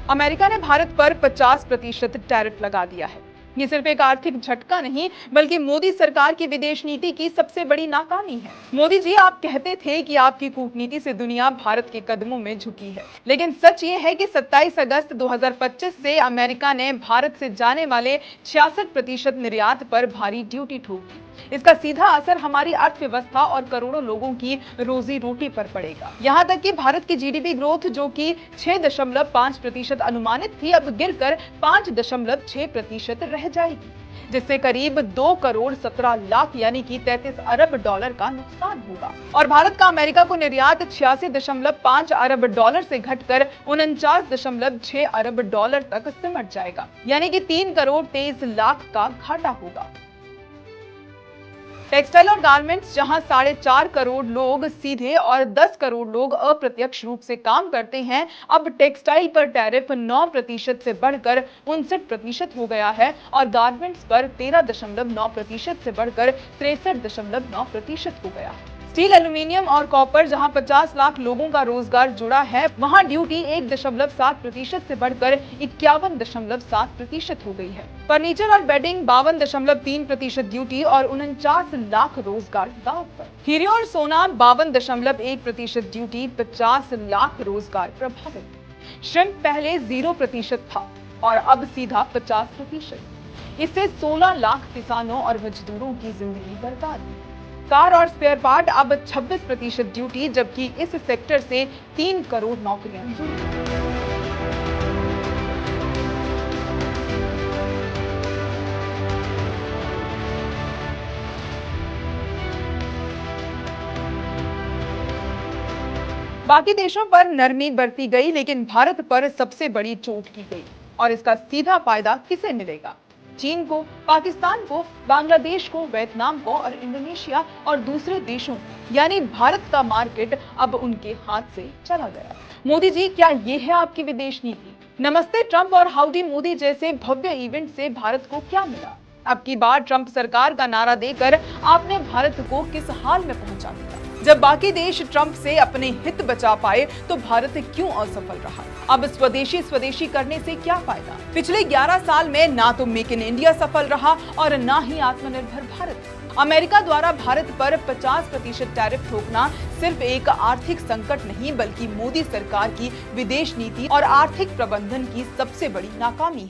America ने भारत पर 50% tariff लगा दिया है। ये सिर्फ एक आर्थिक झटका नहीं, बल्कि मोदी सरकार की विदेश नीति की सबसे बड़ी नाकामी है। मोदी जी, आप कहते थे कि आपकी कूटनीति से दुनिया भारत के कदमों में झुकी है, लेकिन सच ये है कि 27 अगस्त 2025 से अमेरिका ने भारत से जाने वाले 66% निर्यात पर भारी ड्यूटी ठोक दी। इसका सीधा असर हमारी अर्थव्यवस्था और करोड़ों लोगों की रोजी रोटी पर पड़ेगा। यहाँ तक कि भारत की जीडीपी ग्रोथ, जो कि 6.5% अनुमानित थी, अब गिरकर 5.6% रह जाएगी, जिससे करीब 2 करोड़ 17 लाख यानी कि 33 अरब डॉलर का नुकसान होगा। और भारत का अमेरिका को निर्यात 86.5 अरब डॉलर से घटकर 49.6 अरब डॉलर तक सिमट जाएगा, यानी कि 3 करोड़ 23 लाख का घाटा होगा। टेक्सटाइल और गारमेंट्स, जहां 4.5 करोड़ लोग सीधे और 10 करोड़ लोग अप्रत्यक्ष रूप से काम करते हैं, अब टेक्सटाइल पर टैरिफ 9% से बढ़कर 59% हो गया है और गारमेंट्स पर 13.9% से बढ़कर 63.9% हो गया है। स्टील, एल्यूमीनियम और कॉपर, जहां 50 लाख लोगों का रोजगार जुड़ा है, वहां ड्यूटी 1.7% से बढ़कर 51.7% हो गई है। फर्नीचर और बेडिंग 52.3% ड्यूटी और 49 लाख रोजगार दांव पर। हीरे और सोना 52.1% ड्यूटी, 50 लाख रोजगार प्रभावित। श्रिम्प पहले 0% था और अब सीधा 50%। इससे 16 लाख किसानों और मजदूरों की जिंदगी बर्बाद। कार और स्पेयर पार्ट अब 26% ड्यूटी, जबकि इस सेक्टर से 3 करोड़ नौकरियां जुड़ी। बाकी देशों पर नरमी बरती गई, लेकिन भारत पर सबसे बड़ी चोट की गई। और इसका सीधा फायदा किसे मिलेगा? चीन को, पाकिस्तान को, बांग्लादेश को, वियतनाम को और इंडोनेशिया और दूसरे देशों, यानी भारत का मार्केट अब उनके हाथ से चला गया। मोदी जी, क्या ये है आपकी विदेश नीति? नमस्ते ट्रंप और हाउडी मोदी जैसे भव्य इवेंट से भारत को क्या मिला? अब की बार ट्रंप सरकार का नारा देकर आपने भारत को किस हाल में पहुंचा दिया? जब बाकी देश ट्रंप से अपने हित बचा पाए, तो भारत क्यों असफल रहा? अब स्वदेशी स्वदेशी करने से क्या फायदा? पिछले 11 साल में ना तो मेक इन इंडिया सफल रहा और ना ही आत्मनिर्भर भारत। अमेरिका द्वारा भारत पर 50% टैरिफ ठोकना सिर्फ एक आर्थिक संकट नहीं, बल्कि मोदी सरकार की विदेश नीति और आर्थिक प्रबंधन की सबसे बड़ी नाकामी है।